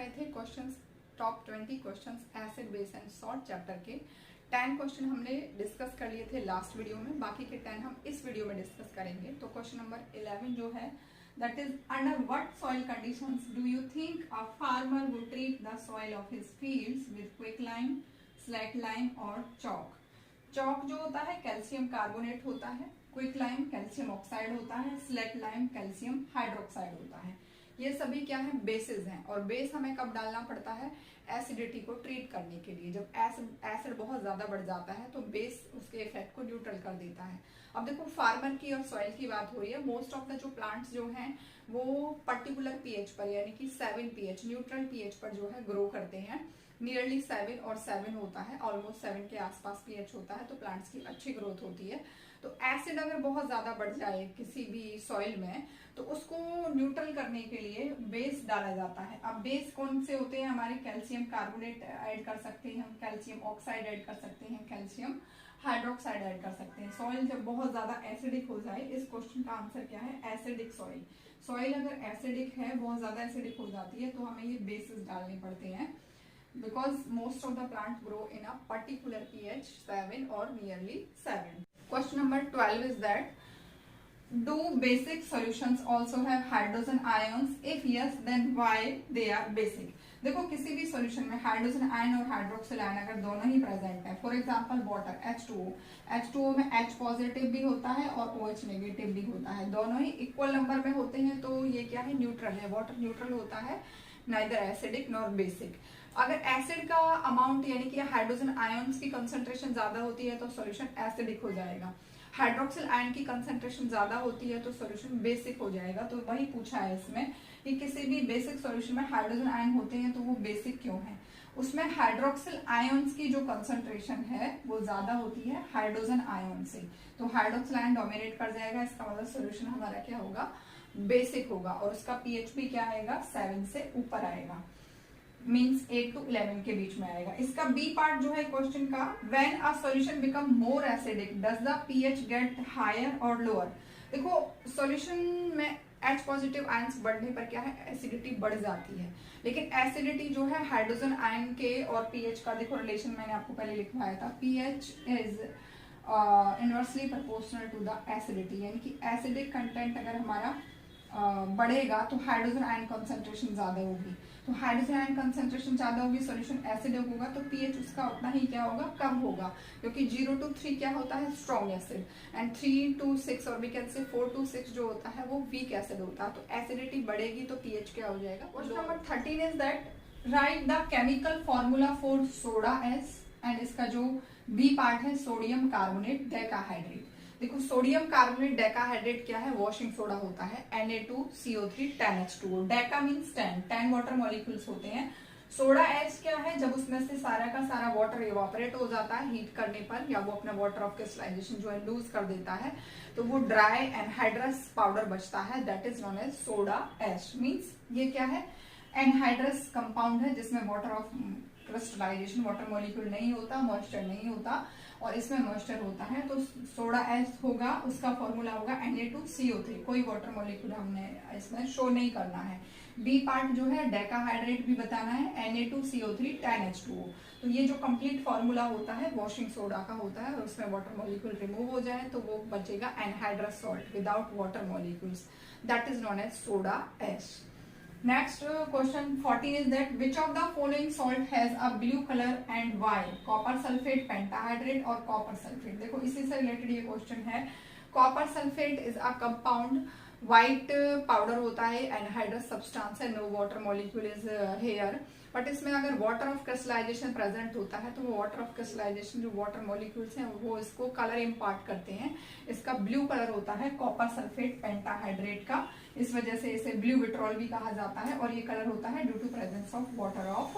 रहे थे questions, top 20 questions acid base and salt chapter के 10 क्वेश्चन हमने डिस्कस कर लिए थे लास्ट वीडियो में, बाकी के 10 हम इस वीडियो में डिस्कस करेंगे। तो क्वेश्चन नंबर 11 जो है that is under what soil conditions do you think a farmer would treat the soil of his fields with quick lime, slack lime और चॉक। चॉक जो होता है कैल्शियम कार्बोनेट होता है, क्विक लाइम कैल्शियम ऑक्साइड होता है, slack lime calcium hydroxide होता है। ये सभी क्या है, बेसिस हैं। और बेस हमें कब डालना पड़ता है, एसिडिटी को ट्रीट करने के लिए। जब एसिड बहुत ज्यादा बढ़ जाता है तो बेस उसके इफेक्ट को न्यूट्रल कर देता है। अब देखो फार्मर की और सॉइल की बात हो रही है। मोस्ट ऑफ द जो प्लांट्स जो हैं वो पर्टिकुलर पीएच पर यानी कि 7 पीएच न्यूट्रल पीएच पर जो है ग्रो करते हैं। नियरली 7 और 7 होता है, ऑलमोस्ट 7 के आसपास पीएच होता है, तो प्लांट्स की अच्छी ग्रोथ होती है। तो एसिड अगर बहुत ज्यादा बढ़ जाए किसी भी सॉइल में तो उसको न्यूट्रल करने के लिए बेस डाला जाता है। अब बेस कौन से होते हैं हमारे, कैल्शियम कार्बोनेट ऐड कर सकते हैं हम, कैल्शियम ऑक्साइड ऐड कर सकते हैं, कैल्शियम हाइड्रोक्साइड ऐड कर सकते हैं। सॉइल जब बहुत ज्यादा एसिडिक हो जाए, इस क्वेश्चन का आंसर क्या है, एसिडिक सॉइल। सॉइल अगर एसिडिक है, बहुत ज्यादा एसिडिक हो जाती है, तो हमें ये बेसिस डालने पड़ते हैं because most of the plant grow in a particular pH 7 or nearly 7. Question number 12 is that do basic solutions also have hydrogen ions? If yes, then why they are basic? देखो किसी भी solution में hydrogen ion और hydroxyl ion अगर दोनों ही present है, for example water H2O में H positive भी होता है और OH नेगेटिव भी होता है, दोनों ही इक्वल नंबर में होते हैं, तो ये क्या है, न्यूट्रल है। वाटर न्यूट्रल होता है, नाइदर एसिडिक नॉर बेसिक। अगर एसिड का अमाउंट यानी कि हाइड्रोजन आयंस की कंसंट्रेशन ज्यादा होती है तो सॉल्यूशन एसिडिक हो जाएगा। हाइड्रोक्सिल आयन की कंसंट्रेशन ज्यादा होती है तो सॉल्यूशन बेसिक हो जाएगा। तो वही पूछा है इसमें कि किसी भी बेसिक सॉल्यूशन में हाइड्रोजन आयन होते हैं तो वो बेसिक क्यों है। उसमें हाइड्रोक्सिल आयंस की जो कंसंट्रेशन है वो ज्यादा होती है हाइड्रोजन आयन से, तो हाइड्रोक्सिल आयन डोमिनेट कर जाएगा। इसका मतलब सॉल्यूशन हमारा क्या होगा, बेसिक होगा। और उसका पीएच भी क्या आएगा, 7 से ऊपर आएगा, मीन्स 8 to 11 के बीच में आएगा। इसका बी पार्ट जो है क्वेश्चन का, when a solution become more acidic does the pH get higher और लोअर। देखो सॉल्यूशन में H पॉजिटिव आयंस बढ़ने पर क्या है, एसिडिटी बढ़ जाती है। लेकिन एसिडिटी जो है हाइड्रोजन आयन के और पीएच का देखो रिलेशन मैंने आपको पहले लिखवाया था, pH is inversely proportional to the acidity, यानी कि एसिडिक कंटेंट अगर हमारा बढ़ेगा तो हाइड्रोजन आयन कंसंट्रेशन ज्यादा होगी। तो हाइड्रोजन आयन कंसंट्रेशन ज्यादा होगी, सॉल्यूशन एसिडिक होगा, तो पीएच उसका उतना ही क्या होगा, कम होगा, क्योंकि 0 to 3 क्या होता है, स्ट्रॉन्ग एसिड, एंड 3 to 6 और वी कैन से 4 to 6 जो होता है वो वीक एसिड होता है। तो एसिडिटी बढ़ेगी तो पीएच क्या हो जाएगा। Question number 13 is that right the chemical formula for soda S, and इसका जो बी पार्ट है सोडियम कार्बोनेट डेकाहाइड्रेट। देखो सोडियम कार्बोनेट डेकाहाइड्रेट क्या है, वॉशिंग सोडा होता है, Na2CO3 10H2O। Deka means 10 water molecules होते हैं। सोडा एच क्या है, जब उसमें से सारा का सारा वाटर इवापोरेट हो जाता है हीट करने पर, या वो अपना वाटर ऑफ क्रिस्टलाइजेशन जो है लूज कर देता है, तो वो ड्राई एनहाइड्रस पाउडर बचता है, that is known as soda ash. Means ये क्या है, एनहाइड्रस कंपाउंड है जिसमें water of crystallization, water molecule नहीं होता, मॉइस्चर नहीं होता, और इसमें मॉइस्चर होता है। तो सोडा एस होगा, उसका फॉर्मूला होगा Na2CO3। कोई वाटर मॉलिक्यूल हमने इसमें शो नहीं करना है। बी पार्ट जो है डेकाहाइड्रेट भी बताना है, Na2CO3 10H2O। तो ये जो कंप्लीट फॉर्मूला होता है वॉशिंग सोडा का होता है, और उसमें वाटर मॉलिक्यूल रिमूव हो जाए तो वो बचेगा anhydrous salt without water molecules, that is known as soda ash. Next question 14 is that which of the following salt has a blue color and why? Copper sulfate, pentahydrate और copper sulfate। देखो इसी से related ये question है। Copper sulfate is a compound, white powder होता है, anhydrous substance है, no water molecule is here. But इसमें अगर वाटर ऑफ क्रिस्टलाइजेशन प्रेजेंट होता है तो वो वाटर ऑफ क्रिस्टलाइजेशन जो वाटर मॉलिक्यूल्स हैं वो इसको कलर इम्पार्ट करते हैं। इसका ब्लू कलर होता है कॉपर सल्फेट पेंटाहाइड्रेट का, इस वजह से इसे ब्लू विट्रॉल भी कहा जाता है। और ये कलर होता है due to presence of water of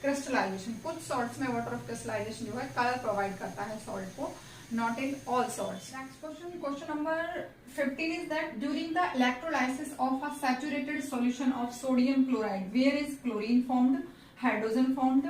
crystallization. कुछ सॉल्ट्स में वाटर ऑफ क्रिस्टलाइजेशन जो है कलर प्रोवाइड करता है सॉल्ट को, not in all salts. Next question number 15 is that during the electrolysis of a saturated solution of sodium chloride, where is chlorine formed, hydrogen formed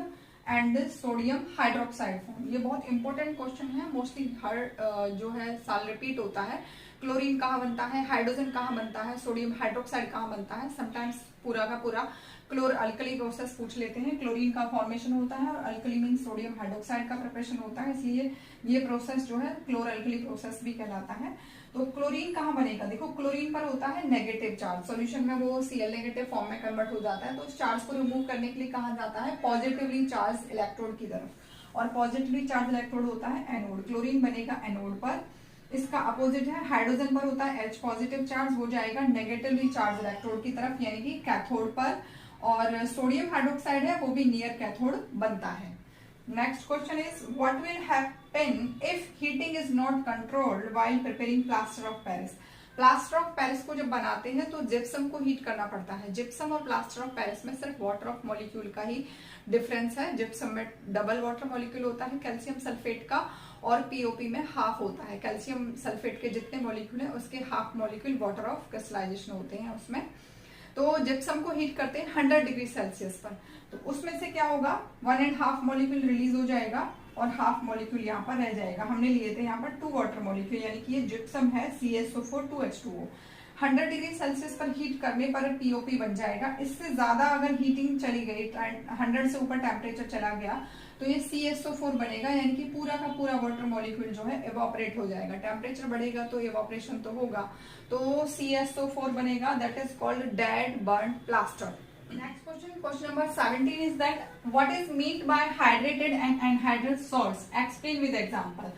and sodium hydroxide formed? ये बहुत important question है, mostly हर जो है साल repeat होता है। Chlorine कहाँ बनता है, हाइड्रोजन कहाँ बनता है, सोडियम हाइड्रोक्साइड कहाँ बनता है, समटाइम्स पूरा का पूरा क्लोर अल्कली प्रोसेस पूछ लेते हैं। क्लोरीन का फॉर्मेशन होता है और अल्कली मीन सोडियम हाइड्रोक्साइड का प्रिपरेशन होता है, इसलिए ये प्रोसेस जो है क्लोर अल्कली प्रोसेस भी कहलाता है। तो क्लोरीन कहाँ बनेगा, देखो क्लोरीन पर होता है नेगेटिव चार्ज, सॉल्यूशन में वो Cl नेगेटिव फॉर्म में कन्वर्ट हो जाता है, तो उस चार्ज को रिमूव करने के लिए कहा जाता है पॉजिटिवली चार्ज इलेक्ट्रोड की तरफ, और पॉजिटिवली चार्ज इलेक्ट्रोड होता है एनोड। क्लोरीन बनेगा एनोड पर। इसका अपोजिट है हाइड्रोजन पर होता है H पॉजिटिव चार्ज, वो जाएगा नेगेटिवली चार्ज इलेक्ट्रोड की तरफ यानी कि कैथोड पर, और सोडियम हाइड्रोक्साइड है वो भी नियर कैथोड बनता है। Next question is what will happen if heating is not controlled while preparing plaster of Paris. Plaster of Paris को जब बनाते हैं तो जिप्सम को हीट करना पड़ता है। जिप्सम और प्लास्टर ऑफ पेरिस में सिर्फ वाटर ऑफ मॉलिक्यूल का ही डिफरेंस है। जिप्सम में डबल वाटर मॉलिक्यूल होता है कैल्शियम सल्फेट का, और पीओपी में हाफ होता है। कैल्शियम सल्फेट के जितने मॉलिक्यूल हैं उसके half molecule water of crystallization होते हैं उसमें। तो जिप्सम को हीट करते हैं 100 डिग्री सेल्सियस पर, तो उसमें से क्या होगा 1.5 मॉलिक्यूल रिलीज हो जाएगा और हाफ मॉलिक्यूल यहाँ पर रह जाएगा। हमने लिए थे यहाँ पर 2 वाटर मॉलिक्यूल, यानी कि ये जिप्सम है CaSO4 2H2O। 100 डिग्री सेल्सियस पर हीट करने पर पीओपी बन जाएगा। इससे ज्यादा अगर हीटिंग चली गई, 100 से ऊपर टेम्परेचर चला गया, तो ये CaSO4 बनेगा, यानी कि पूरा का पूरा वाटर मॉलिक्यूल जो है इवापोरेट हो जाएगा। टेम्परेचर बढ़ेगा तो इवापोरेशन तो होगा, तो CaSO4 बनेगा, that is called dead burned plaster. Next question, question number 17 is that what is meant by hydrated and unhydrated salts, explain with example.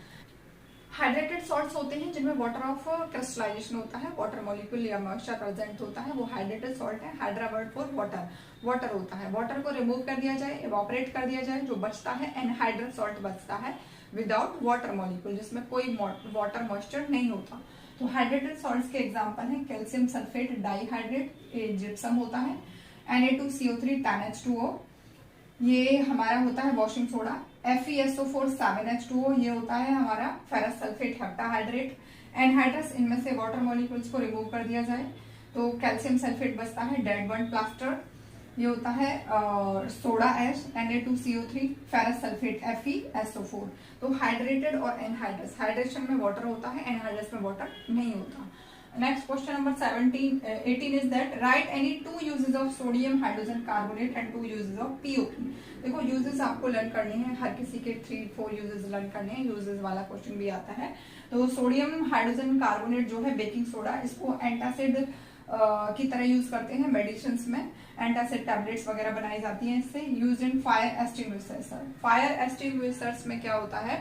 Hydrated salts होते हैं जिनमें वाटर ऑफ क्रिस्टलाइजेशन होता है, वाटर मॉलिक्यूल या moisture present होता है, वो hydrated salt है। Hydra word for water, water होता है। वाटर को रिमूव कर दिया जाए, इवापोरेट कर दिया जाए, जो बचता है एनहाइड्रेट सॉल्ट बचता है विदाउट वाटर मॉलिक्यूल, जिसमें कोई वाटर मॉइस्चर नहीं होता। तो हाइड्रेटेड सॉल्ट्स के एग्जांपल है कैल्शियम सल्फेट डाइहाइड्रेट, जिप्सम होता है, Na2CO3 10H2O, ये हमारा होता है वॉशिंग सोडा। FeSO4 7H2O, ये होता है हमारा फेरस सल्फेट हेप्टाहाइड्रेट। एनहाइड्रस, इनमें से वाटर मॉलिक्यूल्स को रिमूव कर दिया जाए तो कैल्शियम सल्फेट बचता है डेड बर्न्ड प्लास्टर, ये होता है सोडा एश, Na2CO3, फेरस सल्फेट FeSO4। तो हाइड्रेटेड और एनहाइड्रस, हाइड्रेशन में वाटर होता है, एनहाइड्रस में वाटर नहीं होता। Next question number 18 is that right any 2 uses of sodium hydrogen carbonate and 2 uses of POP. देखो यूजेस आपको लर्न करने हैं, हर किसी के 3-4 यूजेस लर्न करने हैं, यूजेस वाला क्वेश्चन भी आता है। तो सोडियम हाइड्रोजन कार्बोनेट जो है बेकिंग सोडा, इसको एंटासिड की तरह यूज करते हैं मेडिसिन में, एंटासिड टैबलेट्स वगैरह बनाई जाती हैं इससे। Use in fire extinguishers. Fire extinguishers में क्या होता है,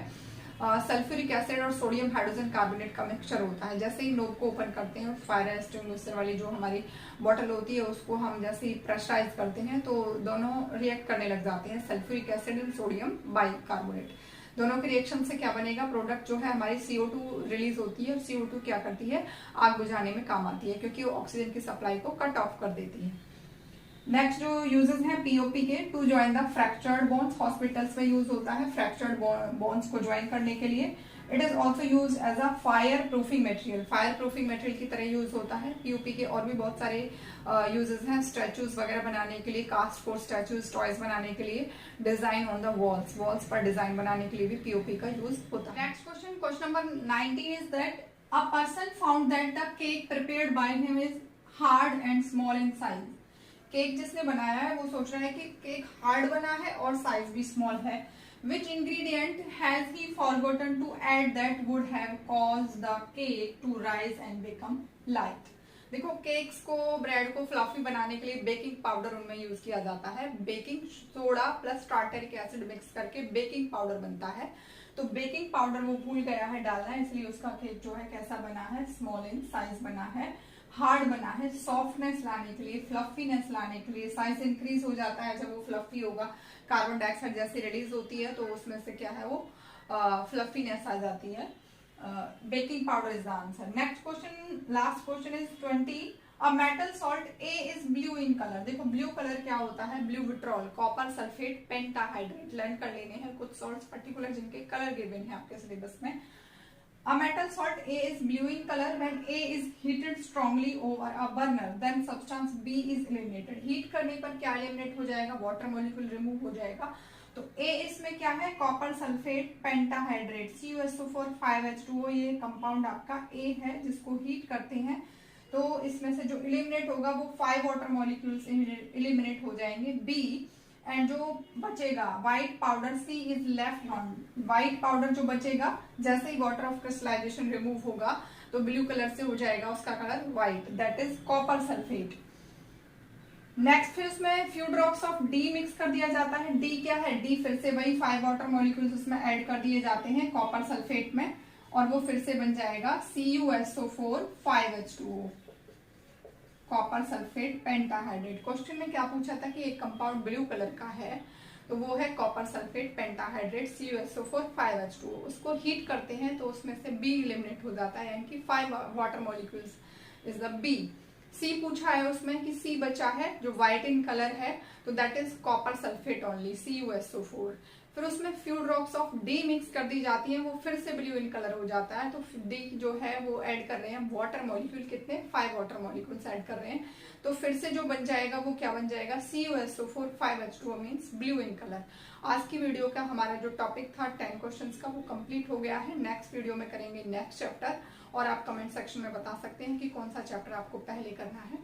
सल्फ्यूरिक एसिड और सोडियम हाइड्रोजन कार्बोनेट का मिक्सचर होता है। जैसे ही नोब को ओपन करते हैं, फायर एक्सटिंग्विशर वाली जो हमारी बॉटल होती है उसको हम जैसे ही प्रेशराइज करते हैं तो दोनों रिएक्ट करने लग जाते हैं, sulphuric acid and sodium bicarbonate. दोनों के रिएक्शन से क्या बनेगा, प्रोडक्ट जो है हमारी CO2 रिलीज होती है, और CO2 क्या करती है, आग बुझाने में काम आती है, क्योंकि वो ऑक्सीजन की सप्लाई को कट ऑफ कर देती है। नेक्स्ट जो यूजेस हैं पीओपी के, to join the fractured bones, hospitals में यूज होता है फ्रैक्चर्ड बोन्स को ज्वाइन करने के लिए। It is also use as a fire proofing material, fire proofing material की तरह यूज होता है। पीओपी के और भी बहुत सारे यूजेस हैं, स्टैचूज वगैरह बनाने के लिए, कास्ट फोर स्टैचूज, टॉयज बनाने के लिए, design on the walls, walls पर डिजाइन बनाने के लिए भी पीओपी का यूज होता है। Next question, question number 19 is that a person found that the cake prepared by him is hard and small in size. Cake जिसने बनाया है वो सोच रहा है कि केक हार्ड बना है और साइज भी स्मॉल है। Which ingredient has he forgotten to add that would have caused the cake to rise and become light? देखो केक्स को, ब्रेड को फ्लफी बनाने के लिए बेकिंग पाउडर उनमें यूज किया जाता है। Baking soda plus tartaric acid mix करके बेकिंग पाउडर बनता है। तो बेकिंग पाउडर वो भूल गया है डालना, इसलिए उसका केक जो है कैसा बना है, स्मॉल इन साइज बना है, हार्ड बना है। सॉफ्टनेस लाने के लिए, फ्लफीनेस लाने के लिए, साइज इंक्रीज हो जाता है जब वो फ्लफी होगा, कार्बन डाइऑक्साइड जैसे रिलीज होती है तो उसमें से क्या है वो फ्लफीनेस आ जाती है। Baking powder is the answer. Next question, last question is 20। A metal salt A is blue in colour. देखो ब्लू कलर क्या होता है, blue vitriol, copper sulphate pentahydrate. Learn कर लेने हैं कुछ सॉल्ट्स पर्टिकुलर जिनके कलर गिवन है आपके सिलेबस में। A metal salt A is blue in color when A is heated strongly over a burner, then substance B is eliminated. Heat करने पर क्या eliminate हो जाएगा, वाटर मॉलिक्यूल रिमूव हो जाएगा। तो A इसमें क्या है, copper sulphate pentahydrate, CuSO4 5H2O, ये कंपाउंड आपका A है जिसको हीट करते हैं तो इसमें से जो इलिमिनेट होगा वो 5 वाटर मॉलिक्यूल्स इलिमिनेट हो जाएंगे, बी। एंड जो बचेगा white powder, C is left on. White powder जो बचेगा, जैसे ही वाटर ऑफ क्रिस्टलाइजेशन रिमूव होगा तो ब्लू कलर से हो जाएगा उसका colour white, that is copper sulphate. Next फिर उसमें few drops of D mix कर दिया जाता है। डी क्या है? डी फिर से वही 5 वाटर मॉलिक्यूल्स उसमें ऐड कर दिए जाते हैं कॉपर सल्फेट में, और वो फिर से बन जाएगा CuSO4 5H2O, copper sulphate pentahydrate. Question में क्या पूछा था कि एक कंपाउंड ब्लू कलर का है, तो वो है copper sulphate pentahydrate CuSO4 5H2O। उसको हीट करते हैं तो उसमें से बी एलिमिनेट हो जाता है, यानी कि 5 water molecules is the B. C पूछा है उसमें कि सी बचा है जो व्हाइट इन कलर है, तो that is copper sulphate only CuSO4। फिर उसमें few drops of D mix कर दी जाती है, वो फिर से ब्लू इन कलर हो जाता है। तो डी जो है वो ऐड कर रहे हैं वाटर मॉलिक्यूल, कितने? 5 वाटर मॉलिक्यूल्स ऐड कर रहे हैं, तो फिर से जो बन जाएगा वो क्या बन जाएगा? CuSO4 5H2O means blue in colour. आज की वीडियो का हमारा जो टॉपिक था 10 क्वेश्चंस का, वो कंप्लीट हो गया है। नेक्स्ट वीडियो में करेंगे नेक्स्ट चैप्टर, और आप कमेंट सेक्शन में बता सकते हैं कि कौन सा चैप्टर आपको पहले करना है।